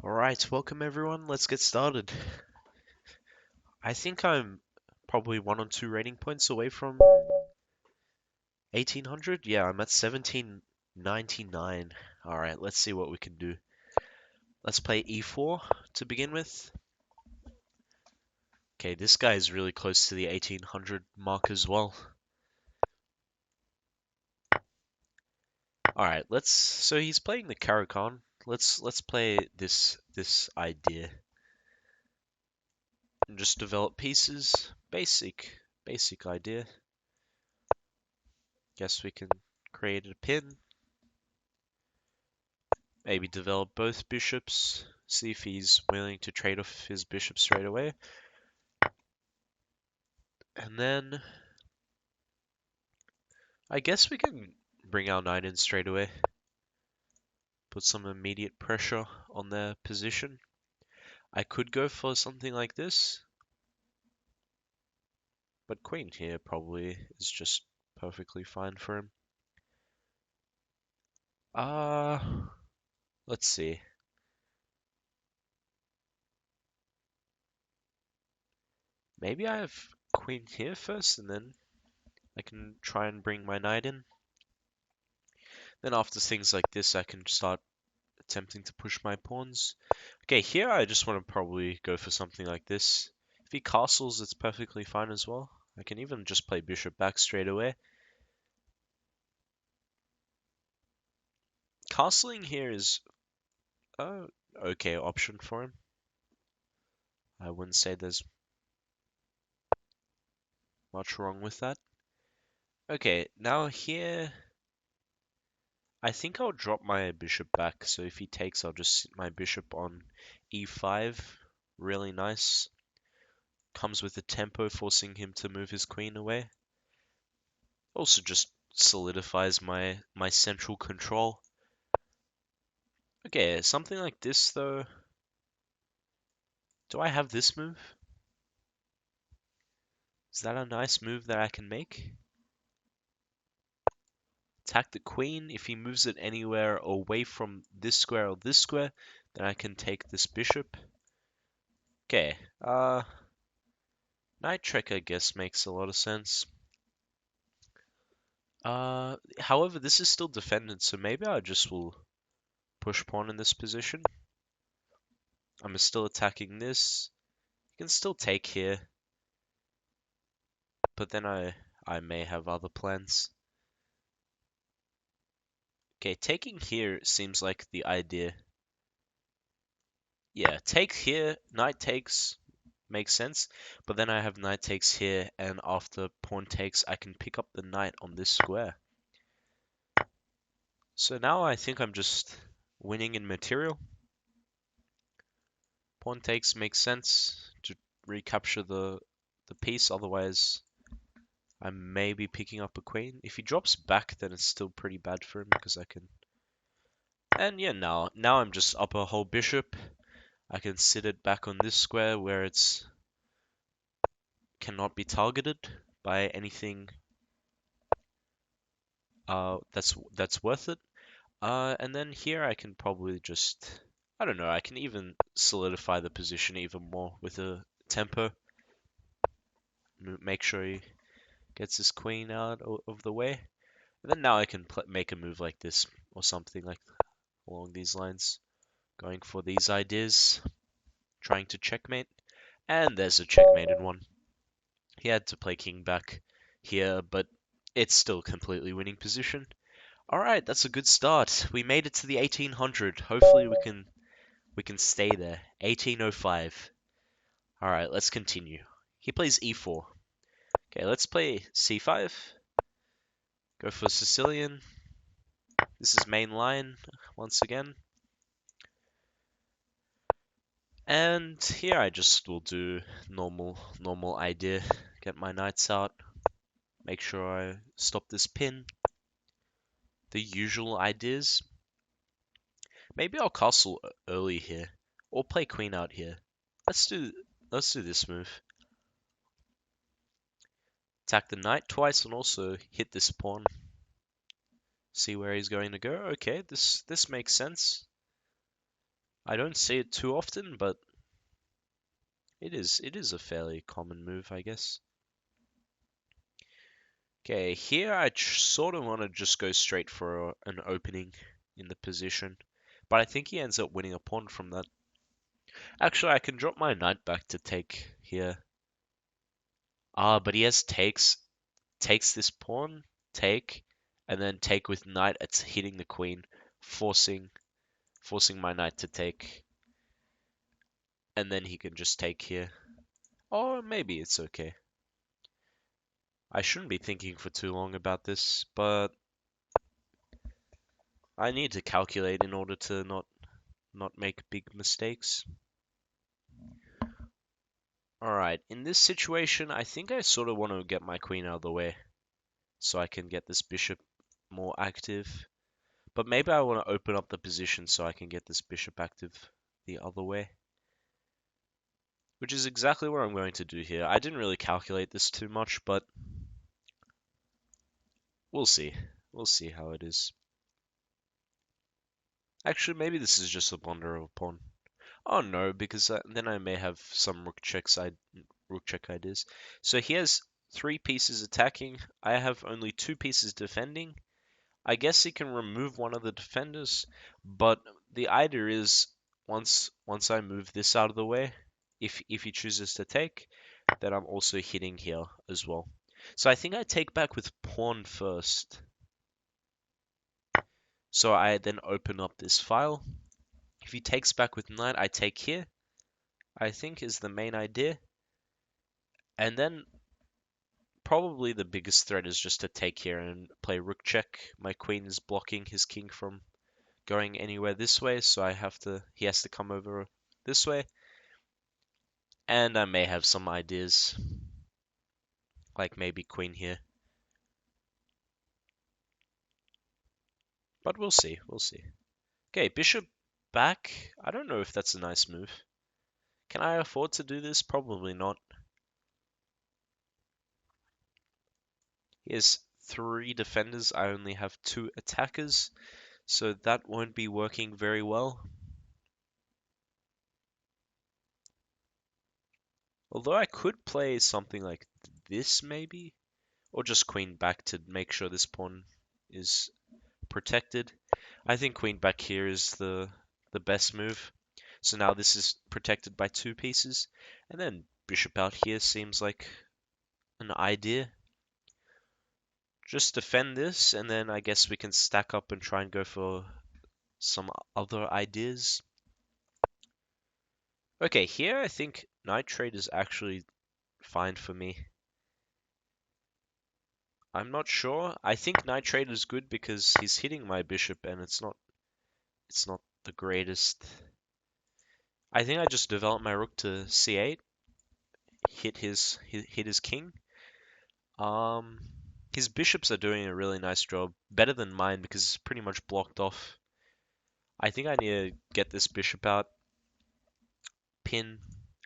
Alright, welcome everyone. Let's get started. I think I'm probably 1 or 2 rating points away from 1800. Yeah, I'm at 1799. Alright, let's see what we can do. Let's play e4 to begin with. Okay, this guy is really close to the 1800 mark as well. Alright, so he's playing the Caro-Kann. Let's play this idea. And just develop pieces. Basic idea. Guess we can create a pin. Maybe develop both bishops. See if he's willing to trade off his bishop straight away. And then I guess we can bring our knight in straight away. Put some immediate pressure on their position. I could go for something like this. But queen here probably is just perfectly fine for him. Let's see. Maybe I have queen here first and then I can try and bring my knight in. Then after things like this, I can start attempting to push my pawns. Okay, here I just want to probably go for something like this. If he castles, it's perfectly fine as well. I can even just play bishop back straight away. Castling here is a okay option for him. I wouldn't say there's much wrong with that. Okay, now here I think I'll drop my bishop back. So if he takes, I'll just sit my bishop on e5. Really nice. Comes with a tempo, forcing him to move his queen away. Also just solidifies my central control. Okay, something like this though. Do I have this move? Is that a nice move that I can make? Attack the queen. If he moves it anywhere away from this square or this square, then I can take this bishop. Okay, knight check I guess makes a lot of sense. However, this is still defended, so maybe I just will push pawn in this position. I'm still attacking this. You can still take here, but then I may have other plans. Okay, taking here seems like the idea. Yeah, take here, knight takes, makes sense, but then I have knight takes here, and after pawn takes, I can pick up the knight on this square. So now I think I'm just winning in material. Pawn takes makes sense to recapture the piece, otherwise I may be picking up a queen. If he drops back, then it's still pretty bad for him because I can. And yeah, now I'm just up a whole bishop. I can sit it back on this square where it's cannot be targeted by anything that's worth it. And then here I can probably just, I don't know, I can even solidify the position even more with a tempo. Make sure he gets his queen out of the way. And then now I can make a move like this or something like along these lines. Going for these ideas, trying to checkmate. And there's a checkmated one. He had to play king back here, but it's still completely winning position. Alright, that's a good start. We made it to the 1800. Hopefully we can stay there. 1805. Alright, let's continue. He plays e4. Okay, let's play c5. Go for Sicilian. This is main line once again. And here I just will do normal idea. Get my knights out. Make sure I stop this pin. The usual ideas. Maybe I'll castle early here. Or play queen out here. Let's do this move. Attack the knight twice and also hit this pawn. See where he's going to go. Okay, this makes sense. I don't see it too often, but it is a fairly common move, I guess. Okay, here I sort of want to just go straight for an opening in the position, but I think he ends up winning a pawn from that. Actually, I can drop my knight back to take here. Ah, but he has takes this pawn, take, and then take with knight. It's hitting the queen, forcing my knight to take, and then he can just take here. Or maybe it's okay. I shouldn't be thinking for too long about this, but I need to calculate in order to not make big mistakes. Alright, in this situation, I think I sort of want to get my queen out of the way so I can get this bishop more active. But maybe I want to open up the position so I can get this bishop active the other way. Which is exactly what I'm going to do here. I didn't really calculate this too much, but we'll see. We'll see how it is. Actually, maybe this is just a blunder of a pawn. Oh no, because then I may have some rook check ideas. So he has 3 pieces attacking. I have only 2 pieces defending. I guess he can remove one of the defenders, but the idea is once I move this out of the way, if he chooses to take, then I'm also hitting here as well. So I think I take back with pawn first. So I then open up this file. If he takes back with knight, I take here, I think is the main idea. And then probably the biggest threat is just to take here and play rook check. My queen is blocking his king from going anywhere this way, so he has to come over this way. And I may have some ideas, like maybe queen here. But we'll see, we'll see. Okay, bishop back. I don't know if that's a nice move. Can I afford to do this? Probably not. He has 3 defenders. I only have 2 attackers, so that won't be working very well. Although I could play something like this maybe, or just queen back to make sure this pawn is protected. I think queen back here is the best move. So now this is protected by 2 pieces, and then bishop out here seems like an idea. Just defend this, and then I guess we can stack up and try and go for some other ideas. Okay, here I think knight trade is actually fine for me. I'm not sure. I think knight trade is good because he's hitting my bishop and it's not the greatest. I think I just develop my rook to c8, hit his king. His bishops are doing a really nice job, better than mine because it's pretty much blocked off. I think I need to get this bishop out, pin,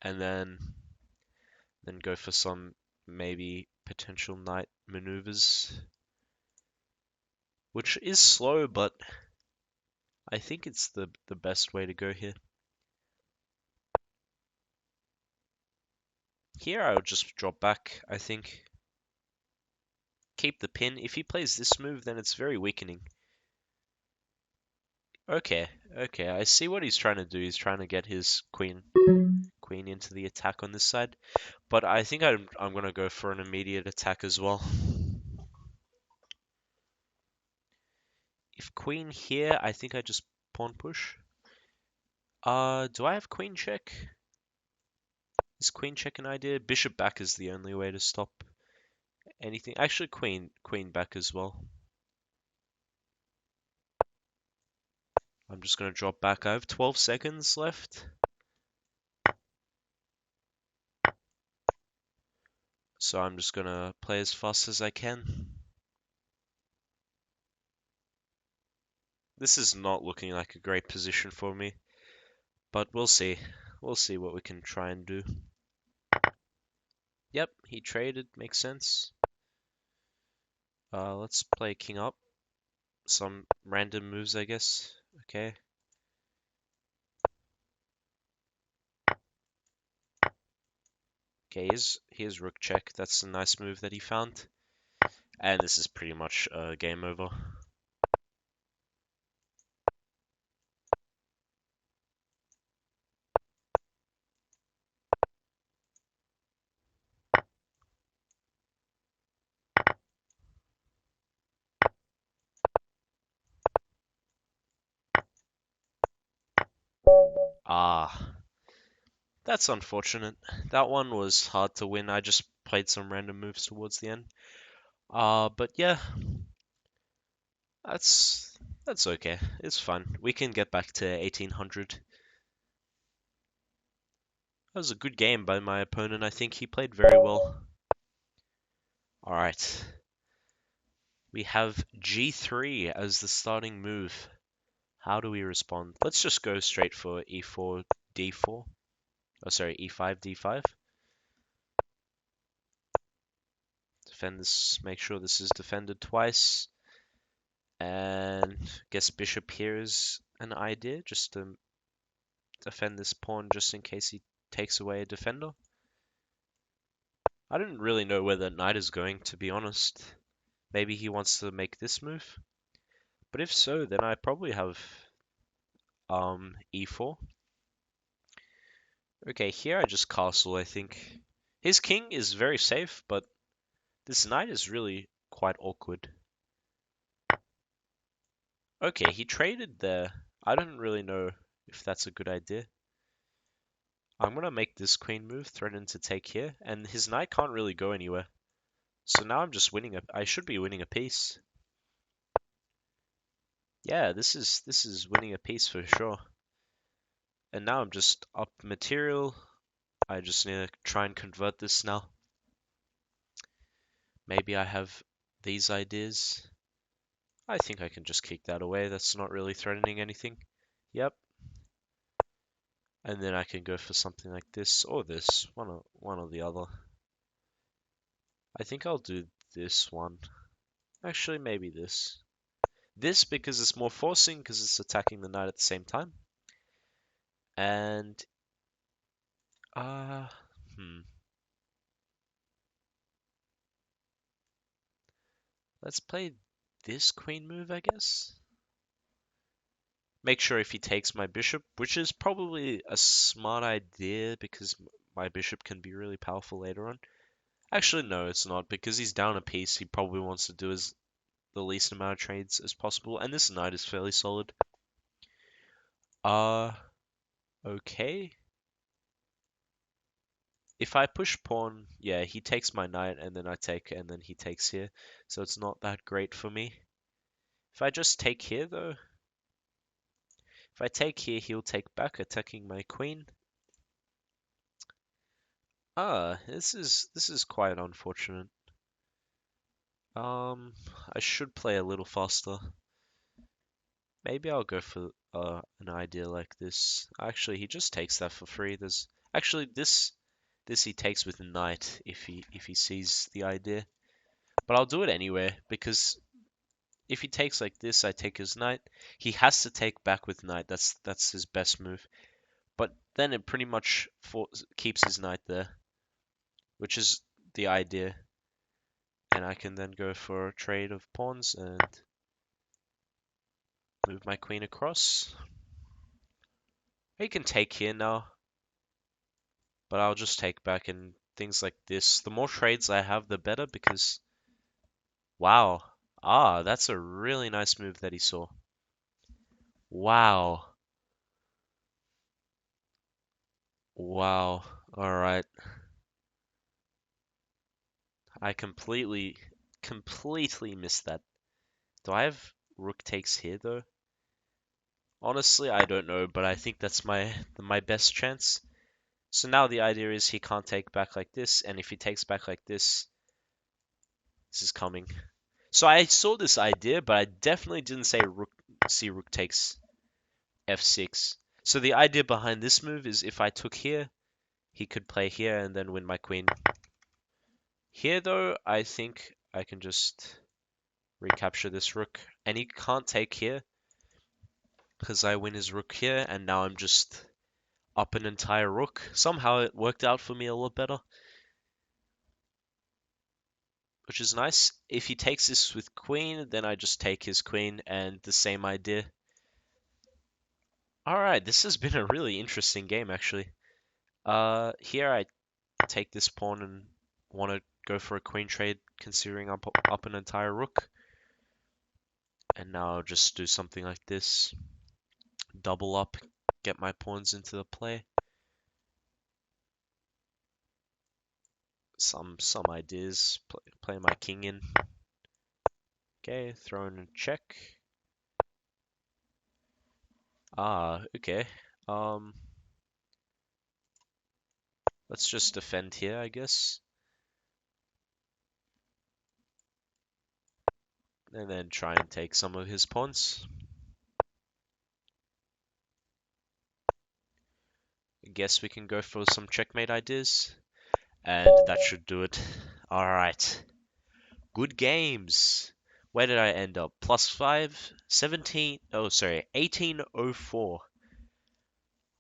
and then go for some maybe potential knight maneuvers, which is slow, but I think it's the best way to go here. Here I would just drop back, I think. Keep the pin. If he plays this move, then it's very weakening. Okay, okay, I see what he's trying to do. He's trying to get his queen into the attack on this side. But I think I'm gonna go for an immediate attack as well. If queen here, I think I just pawn push. Do I have queen check? Is queen check an idea? Bishop back is the only way to stop anything. Actually, queen back as well. I'm just gonna drop back. I have 12 seconds left. So I'm just gonna play as fast as I can. This is not looking like a great position for me, but we'll see. We'll see what we can try and do. Yep, he traded, makes sense. Let's play king up. Some random moves, I guess. Okay. Okay, here's rook check. That's a nice move that he found. And this is pretty much game over. Ah, that's unfortunate. That one was hard to win. I just played some random moves towards the end. But yeah, that's that's okay. It's fun. We can get back to 1800. That was a good game by my opponent. I think he played very well. All right. We have G3 as the starting move. How do we respond? Let's just go straight for E4, D4. Oh, sorry, E5, D5. Defend this, make sure this is defended twice. And guess bishop here is an idea, just to defend this pawn just in case he takes away a defender. I don't really know where the knight is going, to be honest. Maybe he wants to make this move. But if so, then I probably have E4. Okay, here I just castle, I think. His king is very safe, but this knight is really quite awkward. Okay, he traded there. I don't really know if that's a good idea. I'm gonna make this queen move, threaten to take here, and his knight can't really go anywhere. So now I'm just winning I should be winning a piece. Yeah, this is winning a piece for sure. And now I'm just up material. I just need to try and convert this now. Maybe I have these ideas. I think I can just kick that away. That's not really threatening anything. Yep. And then I can go for something like this or this, one or the other. I think I'll do this one. Actually, maybe this. This because it's more forcing because it's attacking the knight at the same time. And uh hmm. Let's play this queen move, I guess. Make sure if he takes my bishop, which is probably a smart idea because my bishop can be really powerful later on. Actually, no, it's not because he's down a piece. He probably wants to do the least amount of trades as possible, and this knight is fairly solid. Uh, okay. If I push pawn, yeah, he takes my knight, and then I take, and then he takes here, so it's not that great for me. If I just take here, though, if I take here, he'll take back, attacking my queen. Ah, this is quite unfortunate. I should play a little faster. Maybe I'll go for an idea like this. Actually, he just takes that for free. There's actually this he takes with a knight if he sees the idea. But I'll do it anyway because if he takes like this, I take his knight. He has to take back with knight. That's his best move. But then it pretty much keeps his knight there, which is the idea. And I can then go for a trade of pawns and move my queen across. He can take here now, but I'll just take back and things like this. The more trades I have, the better because, wow. Ah, that's a really nice move that he saw. Wow. Wow. All right. I completely missed that. Do I have rook takes here though? Honestly, I don't know, but I think that's my best chance. So now the idea is he can't take back like this, and if he takes back like this is coming. So I saw this idea, but I definitely didn't say rook takes f6. So the idea behind this move is if I took here, he could play here and then win my queen. Here though, I think I can just recapture this rook, and he can't take here because I win his rook here, and now I'm just up an entire rook. Somehow it worked out for me a lot better. which is nice. If he takes this with queen, then I just take his queen, and the same idea. Alright, this has been a really interesting game, actually. Here I take this pawn and want to go for a queen trade, considering I'm up an entire rook. And now I'll just do something like this. Double up, get my pawns into the play. Some ideas. Play my king in. Okay, throw in a check. Ah, okay. Let's just defend here, I guess. And then try and take some of his pawns. I guess we can go for some checkmate ideas. And that should do it. Alright. Good games. Where did I end up? +5, 17, oh sorry, 1804.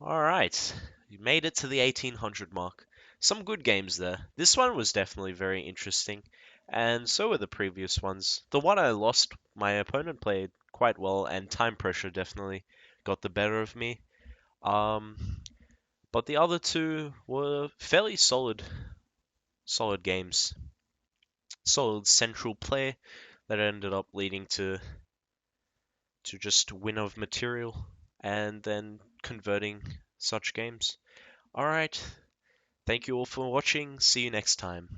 Alright. You made it to the 1800 mark. Some good games there. This one was definitely very interesting. And so were the previous ones. The one I lost, my opponent played quite well, and time pressure definitely got the better of me. But the other two were fairly solid games. Solid central play that ended up leading to just win of material and then converting such games. Alright, thank you all for watching. See you next time.